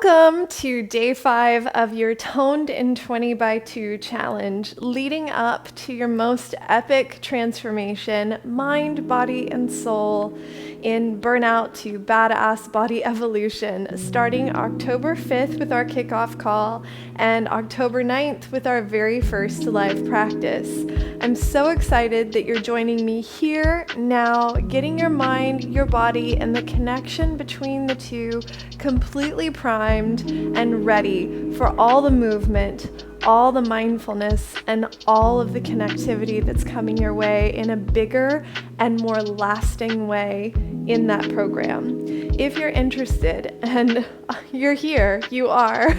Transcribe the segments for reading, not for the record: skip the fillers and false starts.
Welcome to day 5 of your Toned in 20x2 challenge, leading up to your most epic transformation, mind, body, and soul in burnout to badass body evolution, starting October 5th with our kickoff call and October 9th with our very first live practice. I'm so excited that you're joining me here now, getting your mind, your body, and the connection between the two completely primed and ready for all the movement, all the mindfulness, and all of the connectivity that's coming your way in a bigger and more lasting way in that program. If you're interested, and you're here, you are,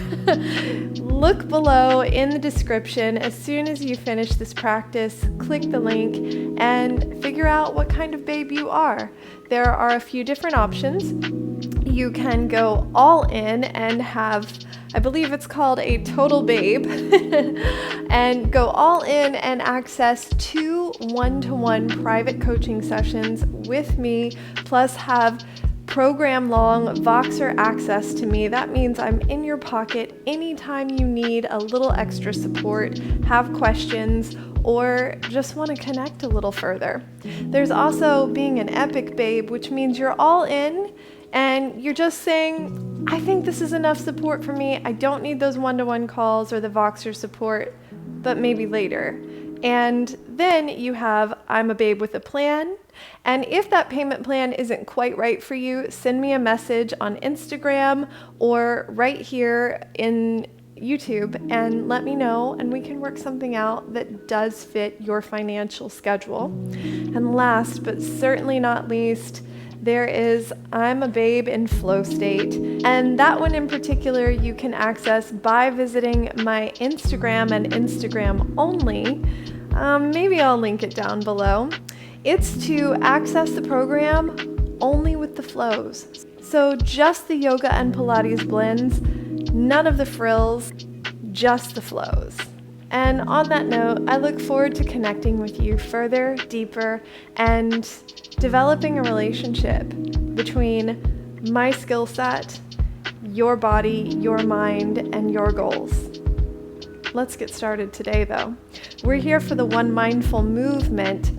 look below in the description. As soon as you finish this practice, click the link and figure out what kind of babe you are. There are a few different options. You can go all in and have, I believe it's called a total babe, and go all in and access 2 one-to-one private coaching sessions with me, plus have program long Voxer access to me. That means I'm in your pocket anytime you need a little extra support, have questions, or just want to connect a little further. There's also being an epic babe, which means you're all in and you're just saying, I think this is enough support for me. I don't need those one-to-one calls or the Voxer support, but maybe later. And then you have I'm a babe with a plan. And if that payment plan isn't quite right for you, send me a message on Instagram or right here in YouTube and let me know, and we can work something out that does fit your financial schedule. And last but certainly not least, there is I'm a babe in flow state, and that one in particular you can access by visiting my Instagram and Instagram only. Maybe I'll link it down below. It's to access the program only with the flows. So just the yoga and Pilates blends, none of the frills, just the flows. And on that note, I look forward to connecting with you further, deeper, and developing a relationship between my skill set, your body, your mind, and your goals. Let's get started today, though. We're here for the One Mindful Movement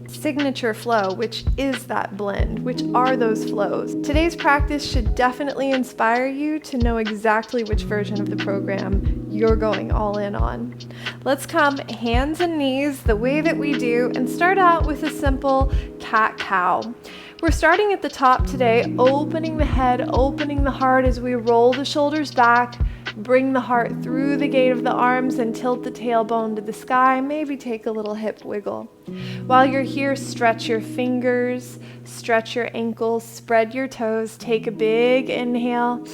signature flow, which is that blend, which are those flows. Today's practice should definitely inspire you to know exactly which version of the program you're going all in on. Let's come hands and knees the way that we do and start out with a simple cat-cow. We're starting at the top today, opening the head, opening the heart as we roll the shoulders back, bring the heart through the gate of the arms and tilt the tailbone to the sky. Maybe take a little hip wiggle. While you're here, stretch your fingers, stretch your ankles, spread your toes, take a big inhale,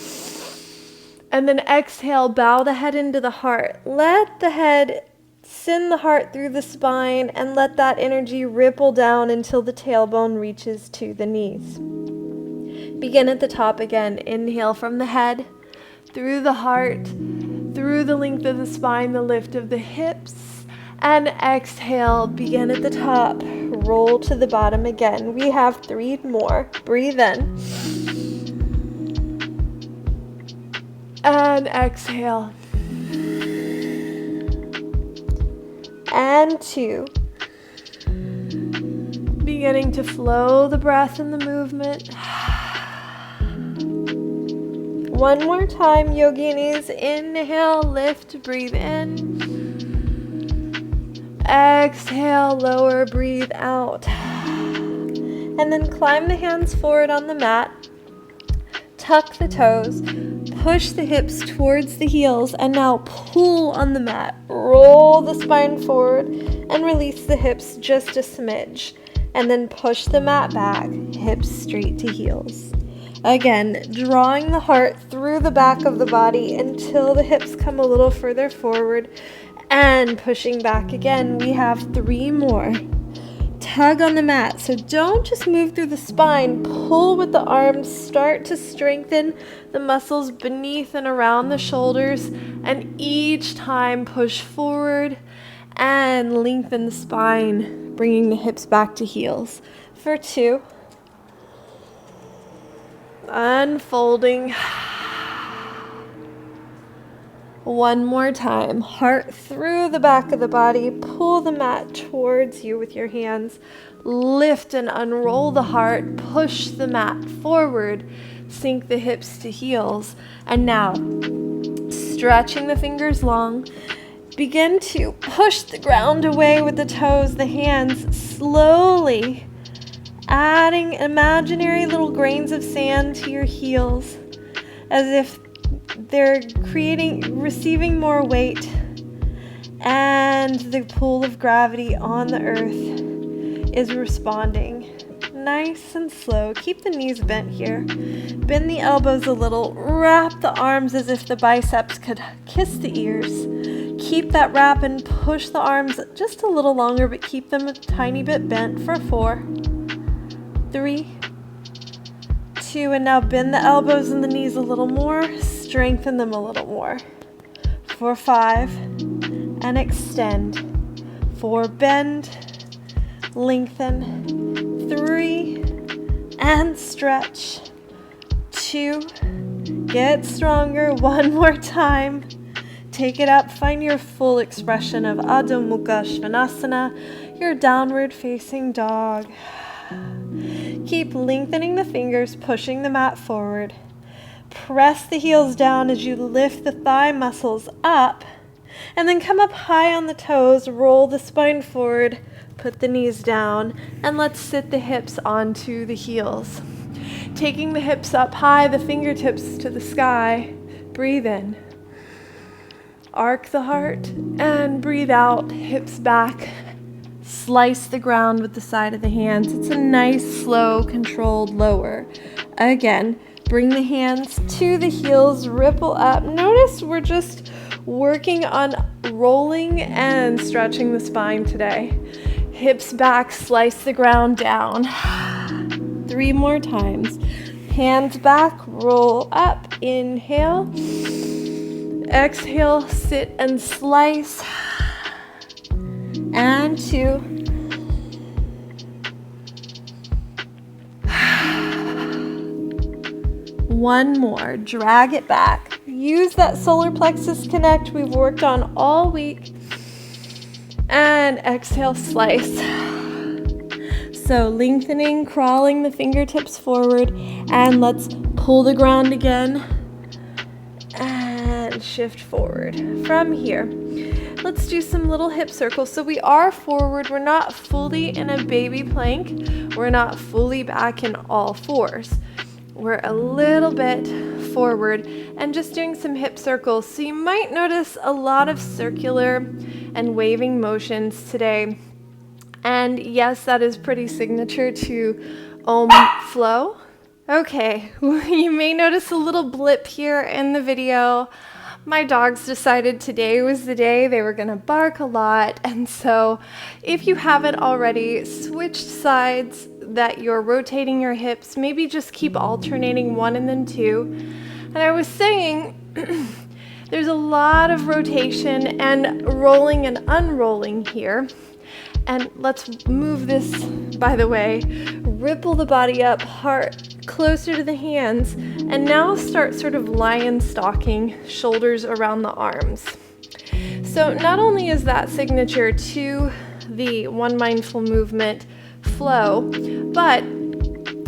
and then exhale, bow the head into the heart. Let the head send the heart through the spine and let that energy ripple down until the tailbone reaches to the knees. Begin at the top again. Inhale from the head, through the heart, through the length of the spine, the lift of the hips, and exhale, begin at the top, roll to the bottom again. We have 3 more. Breathe in. And exhale. And 2. Beginning to flow the breath and the movement. One more time, yoginis. Inhale, lift, breathe in. Exhale, lower, breathe out. And then climb the hands forward on the mat. Tuck the toes. Push the hips towards the heels. And now pull on the mat. Roll the spine forward and release the hips just a smidge. And then push the mat back, hips straight to heels. Again, drawing the heart through the back of the body until the hips come a little further forward and pushing back again. We have 3 more. Tug on the mat. So don't just move through the spine. Pull with the arms. Start to strengthen the muscles beneath and around the shoulders. And each time push forward and lengthen the spine, bringing the hips back to heels. For 2. Unfolding. One more time. Heart through the back of the body. Pull the mat towards you with your hands. Lift and unroll the heart. Push the mat forward. Sink the hips to heels. And now, stretching the fingers long, begin to push the ground away with the toes, the hands, slowly adding imaginary little grains of sand to your heels, as if they're receiving more weight, and the pull of gravity on the earth is responding. Nice and slow. Keep the knees bent here. Bend the elbows a little. Wrap the arms as if the biceps could kiss the ears. Keep that wrap and push the arms just a little longer, but keep them a tiny bit bent for 4, 3, 2, and now bend the elbows and the knees a little more. Strengthen them a little more. For 5, and extend. 4, bend, lengthen. 3, and stretch. 2, get stronger. 1 more time. Take it up. Find your full expression of Adho Mukha Svanasana, your downward facing dog. Keep lengthening the fingers, pushing the mat forward. Press the heels down as you lift the thigh muscles up, and then come up high on the toes, roll the spine forward, put the knees down, and let's sit the hips onto the heels. Taking the hips up high, the fingertips to the sky, breathe in. Arc the heart and breathe out, hips back. Slice the ground with the side of the hands. It's a nice, slow, controlled lower. Again, bring the hands to the heels, ripple up. Notice we're just working on rolling and stretching the spine today. Hips back, slice the ground down. 3 more times. Hands back, roll up, inhale. Exhale, sit and slice. And 2. One more. Drag it back. Use that solar plexus connect we've worked on all week. And exhale, slice. So lengthening, crawling the fingertips forward. And let's pull the ground again. And shift forward from here. Let's do some little hip circles. So we are forward. We're not fully in a baby plank. We're not fully back in all fours. We're a little bit forward and just doing some hip circles. So you might notice a lot of circular and waving motions today. And yes, that is pretty signature to OM flow. Okay, you may notice a little blip here in the video. My dogs decided today was the day they were gonna bark a lot, and so if you haven't already switched sides that you're rotating your hips, maybe just keep alternating 1 and then 2. And I was saying there's a lot of rotation and rolling and unrolling here. And let's move this, by the way, ripple the body up, heart closer to the hands, and now start sort of lion stalking, shoulders around the arms. So not only is that signature to the one mindful movement flow, but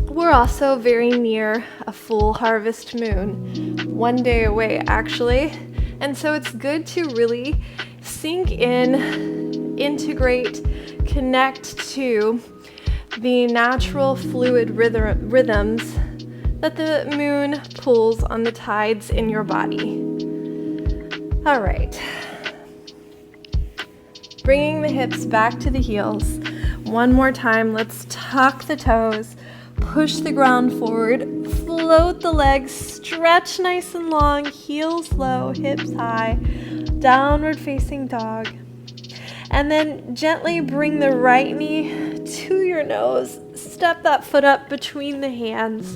we're also very near a full harvest moon, 1 day away actually. And so it's good to really sink in, integrate, connect to the natural fluid rhythms that the moon pulls on the tides in your body. All right. Bringing the hips back to the heels. 1 more time. Let's tuck the toes. Push the ground forward. Float the legs. Stretch nice and long. Heels low, hips high. Downward facing dog. And then gently bring the right knee to your nose. Step that foot up between the hands.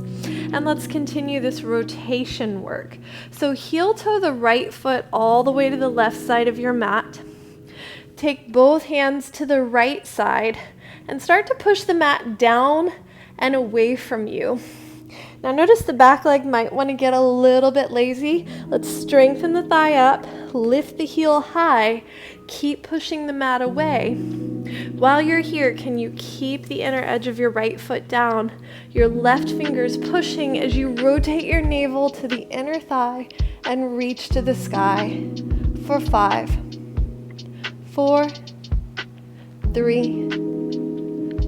And let's continue this rotation work. So heel toe the right foot all the way to the left side of your mat. Take both hands to the right side and start to push the mat down and away from you. Now notice the back leg might want to get a little bit lazy. Let's strengthen the thigh up, lift the heel high, keep pushing the mat away. While you're here, can you keep the inner edge of your right foot down, your left fingers pushing as you rotate your navel to the inner thigh and reach to the sky for 5, 4, 3,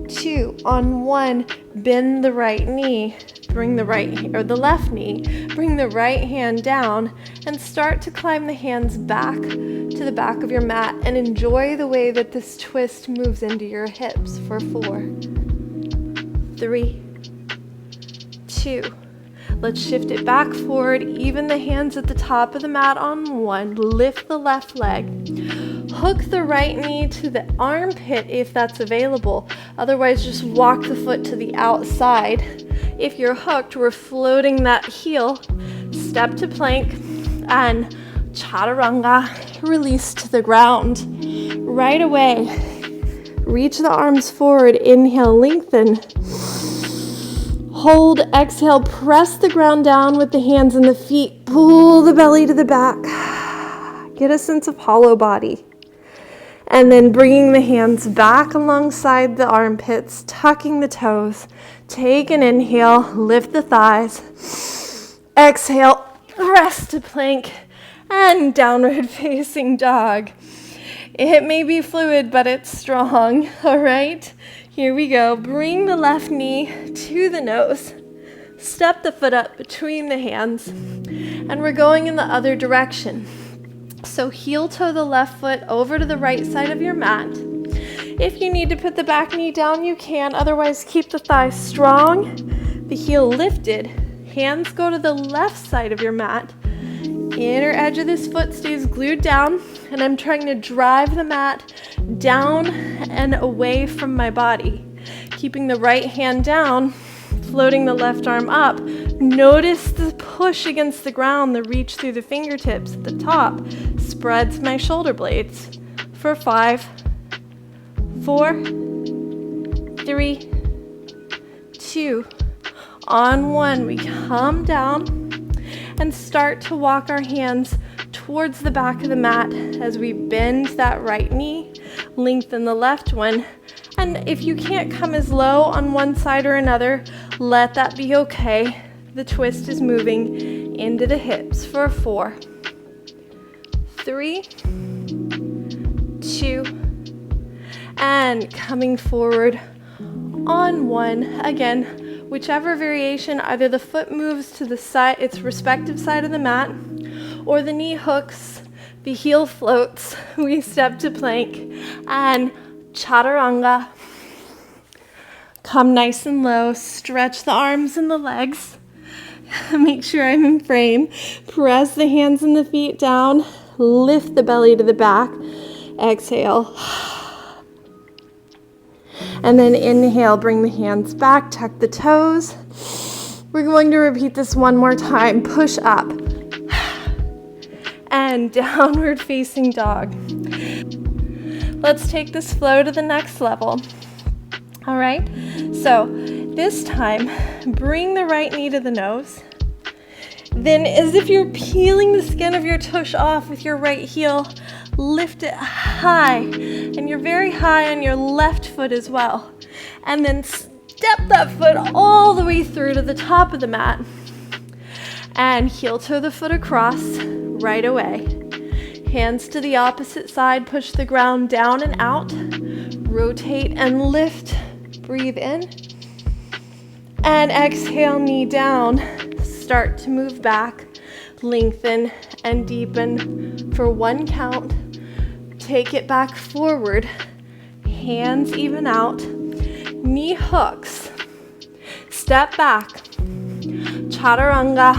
2. On 1, bend the right knee, bring the left knee, bring the right hand down, and start to climb the hands back to the back of your mat and enjoy the way that this twist moves into your hips for 4, 3, 2. Let's shift it back forward, even the hands at the top of the mat on 1. Lift the left leg. Hook the right knee to the armpit if that's available. Otherwise, just walk the foot to the outside. If you're hooked, we're floating that heel. Step to plank and chaturanga. Release to the ground. Right away, reach the arms forward. Inhale, lengthen. Hold, exhale, press the ground down with the hands and the feet. Pull the belly to the back. Get a sense of hollow body. And then bringing the hands back alongside the armpits, tucking the toes. Take an inhale, lift the thighs. Exhale, press to plank and downward facing dog. It may be fluid, but it's strong. All right, here we go. Bring the left knee to the nose. Step the foot up between the hands. And we're going in the other direction. So heel toe the left foot over to the right side of your mat. If you need to put the back knee down, you can. Otherwise, keep the thighs strong, the heel lifted. Hands go to the left side of your mat. Inner edge of this foot stays glued down, and I'm trying to drive the mat down and away from my body. Keeping the right hand down, floating the left arm up. Notice the push against the ground, the reach through the fingertips at the top. Spreads my shoulder blades for 5, 4, 3, 2. On 1, we come down and start to walk our hands towards the back of the mat as we bend that right knee, lengthen the left one. And if you can't come as low on one side or another, let that be okay. The twist is moving into the hips for 4, 3, 2, and coming forward on 1. Again, whichever variation, either the foot moves to the side, its respective side of the mat, or the knee hooks, the heel floats, we step to plank, and chaturanga. Come nice and low, stretch the arms and the legs. Make sure I'm in frame. Press the hands and the feet down. Lift the belly to the back. Exhale. And then inhale, bring the hands back, tuck the toes. We're going to repeat this one more time. Push up. And downward facing dog. Let's take this flow to the next level. All right, so this time, bring the right knee to the nose. Then, as if you're peeling the skin of your tush off with your right heel, lift it high. And you're very high on your left foot as well. And then step that foot all the way through to the top of the mat. And heel toe the foot across right away. Hands to the opposite side, push the ground down and out. Rotate and lift. Breathe in. And exhale, knee down. Start to move back. Lengthen and deepen for 1 count. Take it back forward. Hands even out. Knee hooks. Step back. Chaturanga.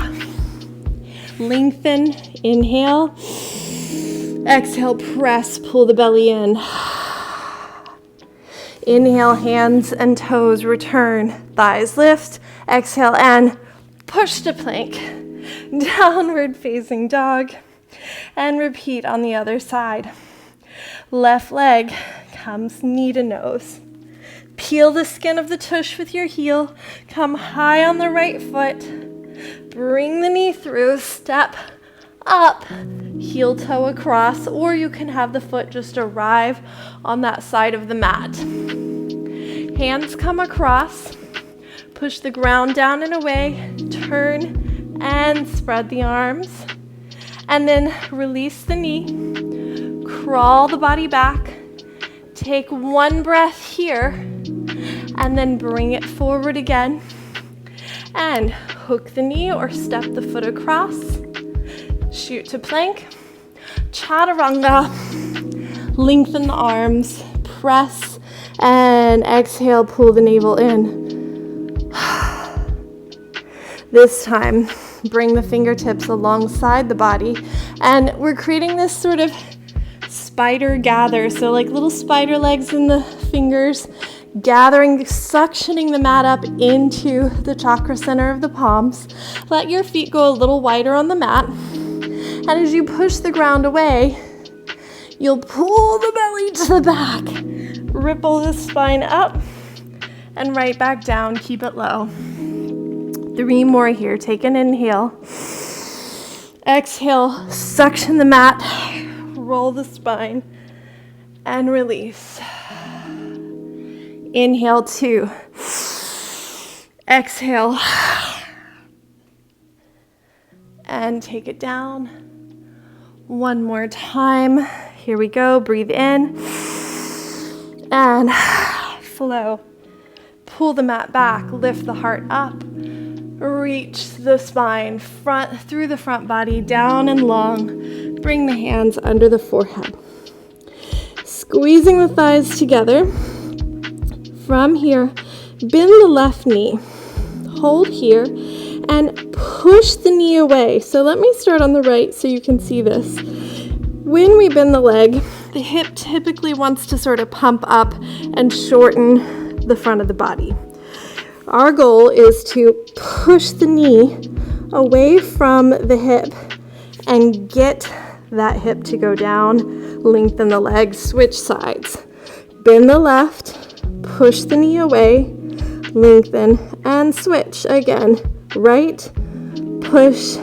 Lengthen. Inhale. Exhale, press, pull the belly in. Inhale, hands and toes return. Thighs lift. Exhale and push to plank. Downward facing dog. And repeat on the other side. Left leg comes knee to nose. Peel the skin of the tush with your heel. Come high on the right foot. Bring the knee through. Step up, heel toe across, or you can have the foot just arrive on that side of the mat. Hands come across, push the ground down and away, turn and spread the arms, and then release the knee, crawl the body back, take one breath here, and then bring it forward again, and hook the knee or step the foot across, shoot to plank, chaturanga, lengthen the arms, press, and exhale, pull the navel in. This time, bring the fingertips alongside the body, and we're creating this sort of spider gather, so like little spider legs in the fingers, gathering, suctioning the mat up into the chakra center of the palms. Let your feet go a little wider on the mat, and as you push the ground away, you'll pull the belly to the back, ripple the spine up, and right back down, keep it low. 3 more here. Take an inhale. Exhale, suction the mat, roll the spine, and release. Inhale, 2. Exhale. And take it down. 1 more time. Here we go. Breathe in. And flow. Pull the mat back. Lift the heart up. Reach the spine through the front body, down and long. Bring the hands under the forehead. Squeezing the thighs together. From here, bend the left knee. Hold here and push the knee away. So let me start on the right so you can see this. When we bend the leg, the hip typically wants to sort of pump up and shorten the front of the body. Our goal is to push the knee away from the hip and get that hip to go down, lengthen the leg, switch sides. Bend the left, push the knee away, lengthen, and switch. Again, right, push,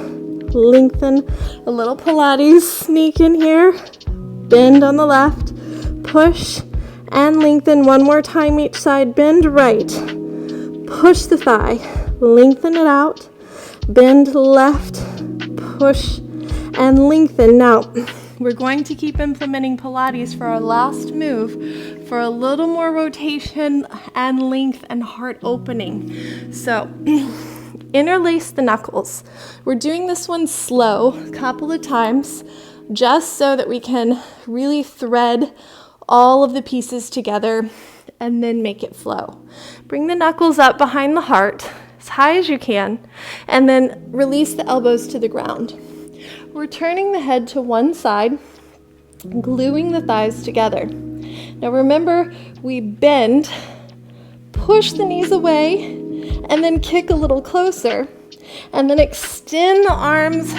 lengthen, a little Pilates sneak in here, bend on the left, push, and lengthen. 1 more time each side, bend right. Push the thigh, lengthen it out, bend left, push, and lengthen. Now, we're going to keep implementing Pilates for our last move for a little more rotation and length and heart opening. So, interlace the knuckles. We're doing this one slow, a couple of times, just so that we can really thread all of the pieces together and then make it flow. Bring the knuckles up behind the heart as high as you can, and then release the elbows to the ground. We're turning the head to one side, gluing the thighs together. Now remember, we bend, push the knees away, and then kick a little closer, and then extend the arms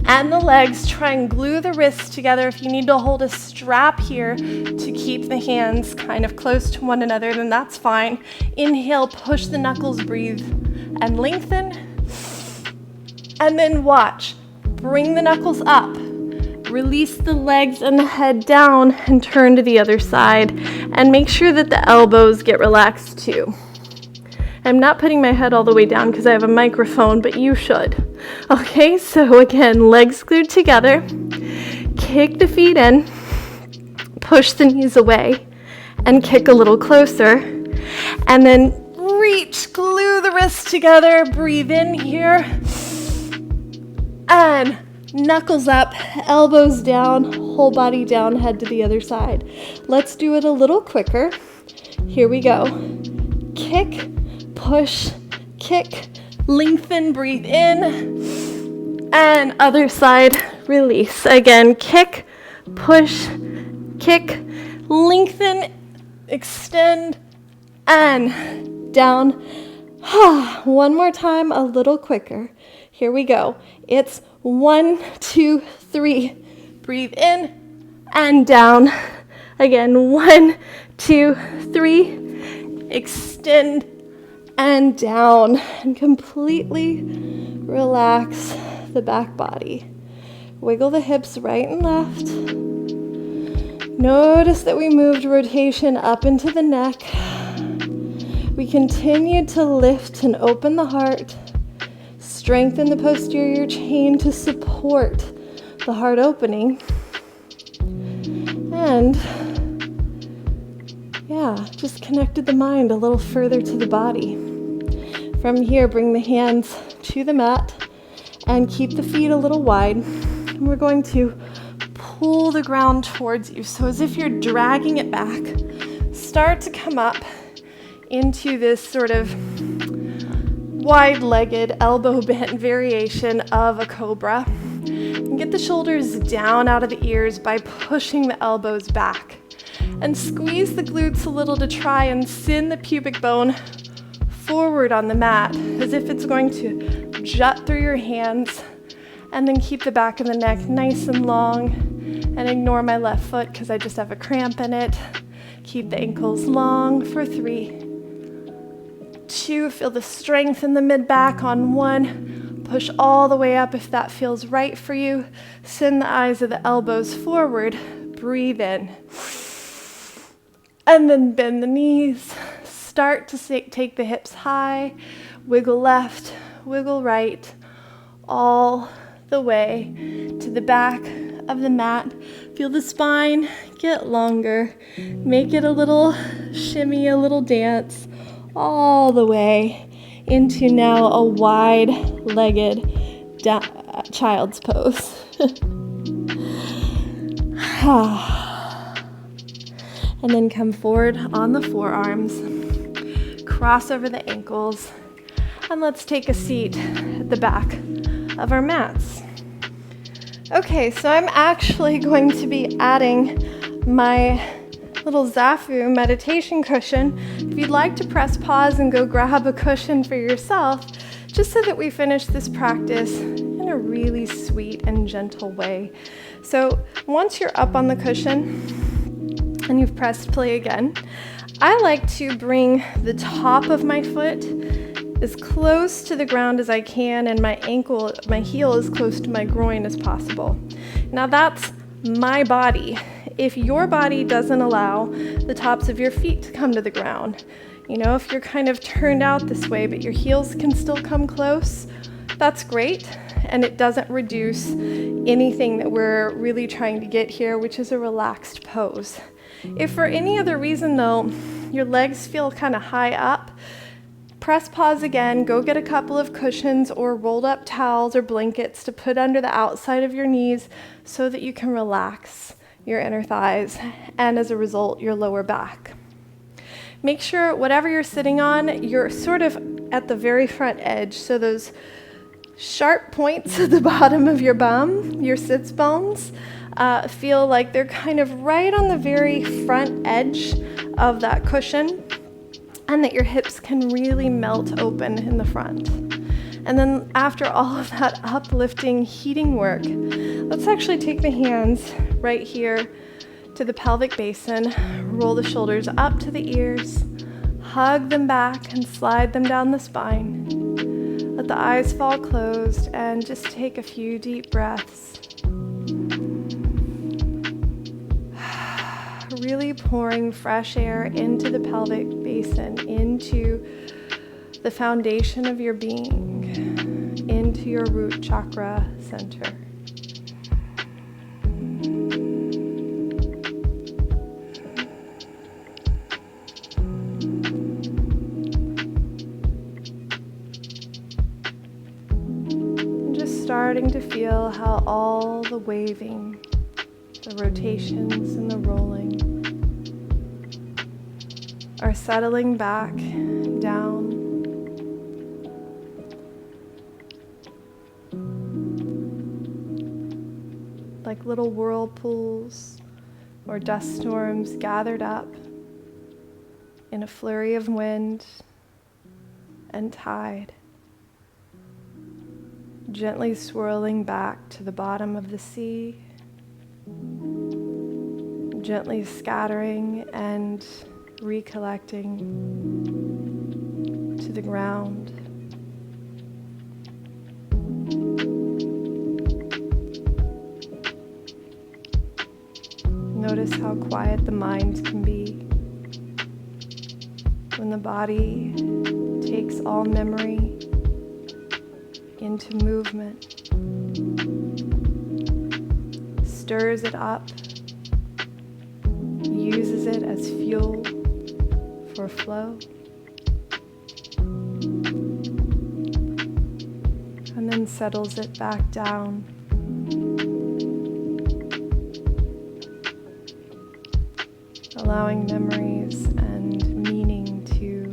and the legs. Try and glue the wrists together. If you need to hold a strap here to keep the hands kind of close to one another, then that's fine. Inhale, push the knuckles, breathe, and lengthen. And then watch. Bring the knuckles up. Release the legs and the head down and turn to the other side. And make sure that the elbows get relaxed too. I'm not putting my head all the way down because I have a microphone, but you should. Okay, so again, legs glued together. Kick the feet in. Push the knees away and kick a little closer. And then reach, glue the wrists together. Breathe in here. And knuckles up, elbows down, whole body down, head to the other side. Let's do it a little quicker. Here we go. Kick, push, kick, lengthen, breathe in, and other side, release. Again, kick, push, kick, lengthen, extend, and down. One more time, a little quicker. Here we go. It's 1, 2, 3. Breathe in and down. Again, 1, 2, 3. Extend and down, and completely relax the back body. Wiggle the hips right and left. Notice that we moved rotation up into the neck. We continue to lift and open the heart. Strengthen the posterior chain to support the heart opening. And yeah, just connected the mind a little further to the body. From here, bring the hands to the mat and keep the feet a little wide. And we're going to pull the ground towards you. So as if you're dragging it back, start to come up into this sort of wide-legged, elbow bent variation of a cobra. And get the shoulders down out of the ears by pushing the elbows back. And squeeze the glutes a little to try and send the pubic bone forward on the mat, as if it's going to jut through your hands. And then keep the back of the neck nice and long. And ignore my left foot because I just have a cramp in it. Keep the ankles long for 3, 2, feel the strength in the mid-back on 1. Push all the way up if that feels right for you. Send the eyes of the elbows forward. Breathe in. And then bend the knees. Start to take the hips high. Wiggle left, wiggle right. All the way to the back of the mat. Feel the spine get longer. Make it a little shimmy, a little dance. All the way into now a wide-legged child's pose. And then come forward on the forearms. Cross over the ankles. And let's take a seat at the back of our mats. Okay, so I'm actually going to be adding my little Zafu meditation cushion. If you'd like to press pause and go grab a cushion for yourself, just so that we finish this practice in a really sweet and gentle way. So once you're up on the cushion and you've pressed play again, I like to bring the top of my foot as close to the ground as I can, and my heel as close to my groin as possible. Now that's my body. If your body doesn't allow the tops of your feet to come to the ground, if you're kind of turned out this way, but your heels can still come close, that's great. And it doesn't reduce anything that we're really trying to get here, which is a relaxed pose. If for any other reason though, your legs feel kind of high up, press pause again, go get a couple of cushions or rolled up towels or blankets to put under the outside of your knees so that you can relax your inner thighs and as a result, your lower back. Make sure whatever you're sitting on, you're sort of at the very front edge. So those sharp points at the bottom of your bum, your sits bones, feel like they're kind of right on the very front edge of that cushion, and that your hips can really melt open in the front. And then after all of that uplifting, heating work, let's actually take the hands right here to the pelvic basin, roll the shoulders up to the ears, hug them back and slide them down the spine. Let the eyes fall closed and just take a few deep breaths. Really pouring fresh air into the pelvic basin, into the foundation of your being, into your root chakra center. And just starting to feel how all the waving, the rotations and the rolling are settling back down. Like little whirlpools or dust storms gathered up in a flurry of wind and tide, gently swirling back to the bottom of the sea, gently scattering and recollecting to the ground. Notice how quiet the mind can be when the body takes all memory into movement, stirs it up, uses it as fuel for flow, and then settles it back down. Allowing memories and meaning to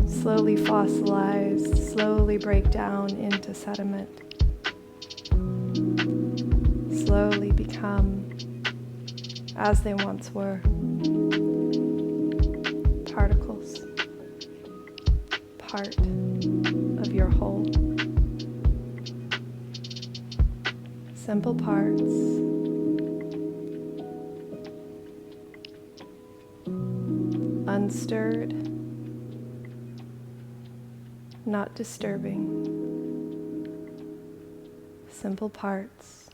slowly fossilize, slowly break down into sediment, slowly become as they once were, particles, part of your whole. Simple parts, unstirred, not disturbing. Simple parts,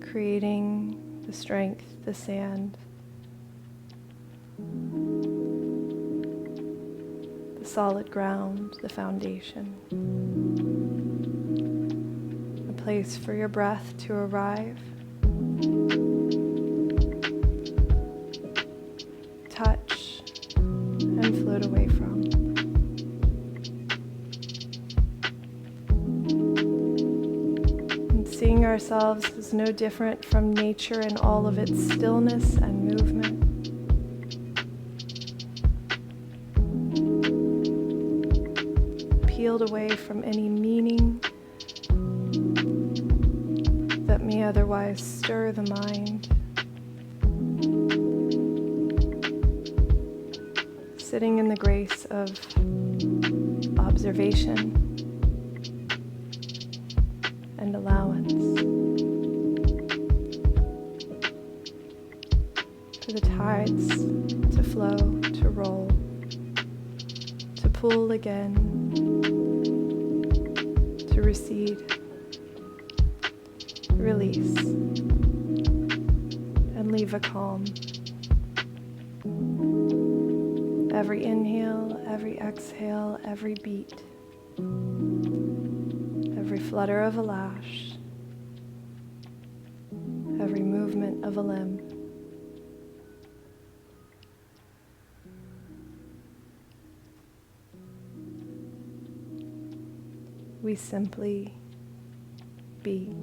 creating the strength, the sand, the solid ground, the foundation. A place for your breath to arrive, touch, and float away from. And seeing ourselves as no different from nature in all of its stillness and movement. Peeled away from any meaning that may otherwise stir the mind. Sitting in the grace of observation and allowance for the tides to flow, to roll, to pull again, to recede, release, and leave a calm. Every inhale, every exhale, every beat, every flutter of a lash, every movement of a limb. We simply be.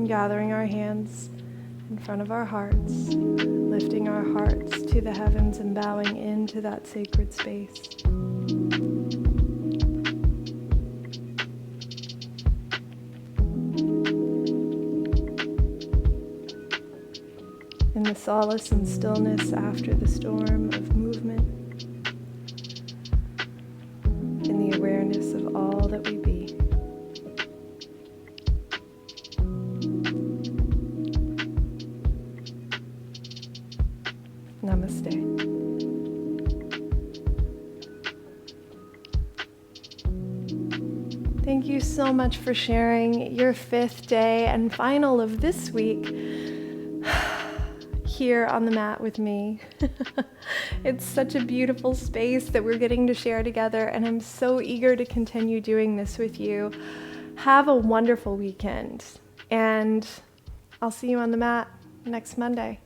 Gathering our hands in front of our hearts, lifting our hearts to the heavens and bowing into that sacred space. In the solace and stillness after the storm of movement, in the awareness of all that we be. Namaste. Thank you so much for sharing your 5th day and final of this week here on the mat with me. It's such a beautiful space that we're getting to share together, and I'm so eager to continue doing this with you. Have a wonderful weekend, and I'll see you on the mat next Monday.